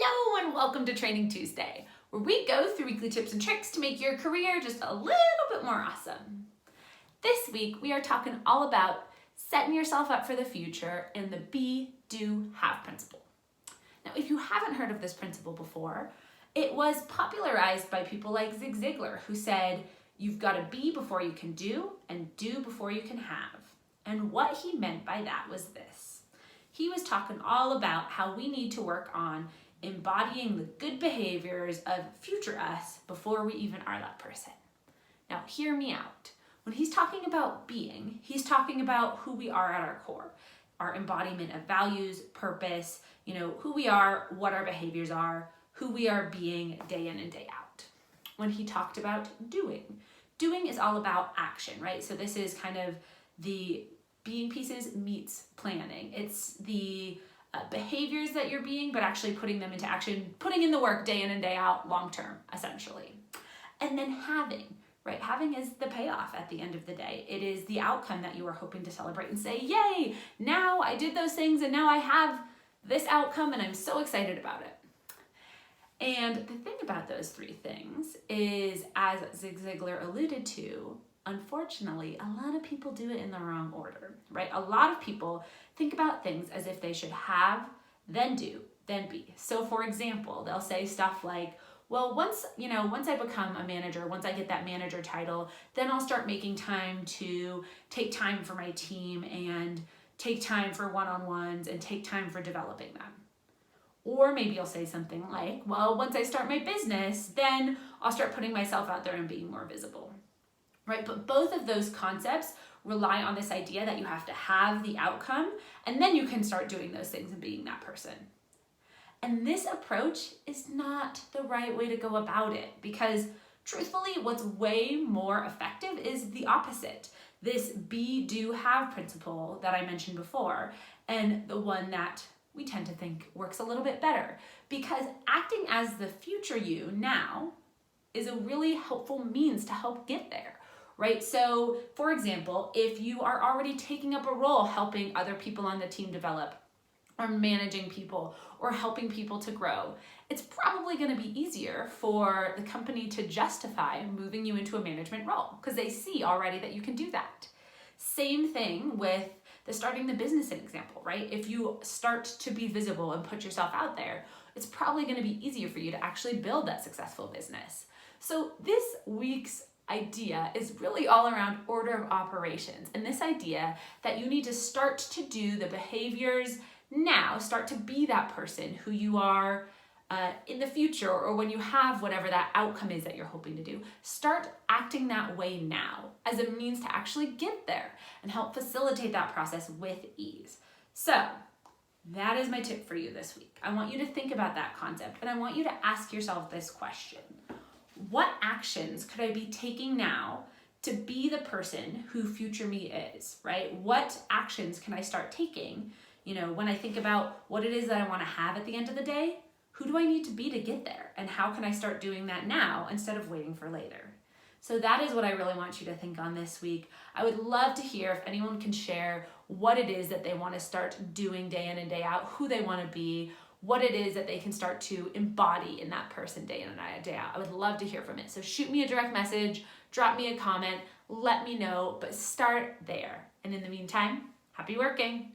Hello and welcome to Training Tuesday, where we go through weekly tips and tricks to make your career just a little bit more awesome. This week we are talking all about setting yourself up for the future and the be, do, have principle. Now, if you haven't heard of this principle before, it was popularized by people like Zig Ziglar, who said, you've got to be before you can do and do before you can have. And what he meant by that was this. He was talking all about how we need to work on embodying the good behaviors of future us before we even are that person. Now, hear me out. When he's talking about being, he's talking about who we are at our core, our embodiment of values, purpose, who we are, what our behaviors are, who we are being day in and day out. When he talked about doing is all about action, right? So this is kind of the being pieces meets planning. It's the behaviors that you're being, but actually putting them into action, putting in the work day in and day out, long term, essentially. And then having, right? Having is the payoff at the end of the day. It is the outcome that you are hoping to celebrate and say, yay, now I did those things and now I have this outcome and I'm so excited about it. And the thing about those three things is, as Zig Ziglar alluded to, unfortunately, a lot of people do it in the wrong order, right? A lot of people think about things as if they should have, then do, then be. So for example, they'll say stuff like, well, once I become a manager, once I get that manager title, then I'll start making time to take time for my team and take time for one-on-ones and take time for developing them. Or maybe I'll say something like, well, once I start my business, then I'll start putting myself out there and being more visible. Right? But both of those concepts rely on this idea that you have to have the outcome and then you can start doing those things and being that person. And this approach is not the right way to go about it, because truthfully, what's way more effective is the opposite. This be, do, have principle that I mentioned before, and the one that we tend to think works a little bit better, because acting as the future you now is a really helpful means to help get there. Right? So, for example, if you are already taking up a role helping other people on the team develop, or managing people, or helping people to grow, it's probably going to be easier for the company to justify moving you into a management role because they see already that you can do that. Same thing with the starting the business example, right? If you start to be visible and put yourself out there, it's probably going to be easier for you to actually build that successful business. So this week's idea is really all around order of operations, and this idea that you need to start to do the behaviors now, start to be that person who you are in the future, or when you have whatever that outcome is that you're hoping to do. Start acting that way now as a means to actually get there and help facilitate that process with ease. So that is my tip for you this week. I want you to think about that concept, and I want you to ask yourself this question. What actions could I be taking now to be the person who future me is, right? What actions can I start taking? When I think about what it is that I want to have at the end of the day, who do I need to be to get there? And how can I start doing that now instead of waiting for later? So that is what I really want you to think on this week. I would love to hear if anyone can share what it is that they want to start doing day in and day out, who they want to be, what it is that they can start to embody in that person day in and day out. I would love to hear from it. So shoot me a direct message, drop me a comment, let me know, but start there. And in the meantime, happy working.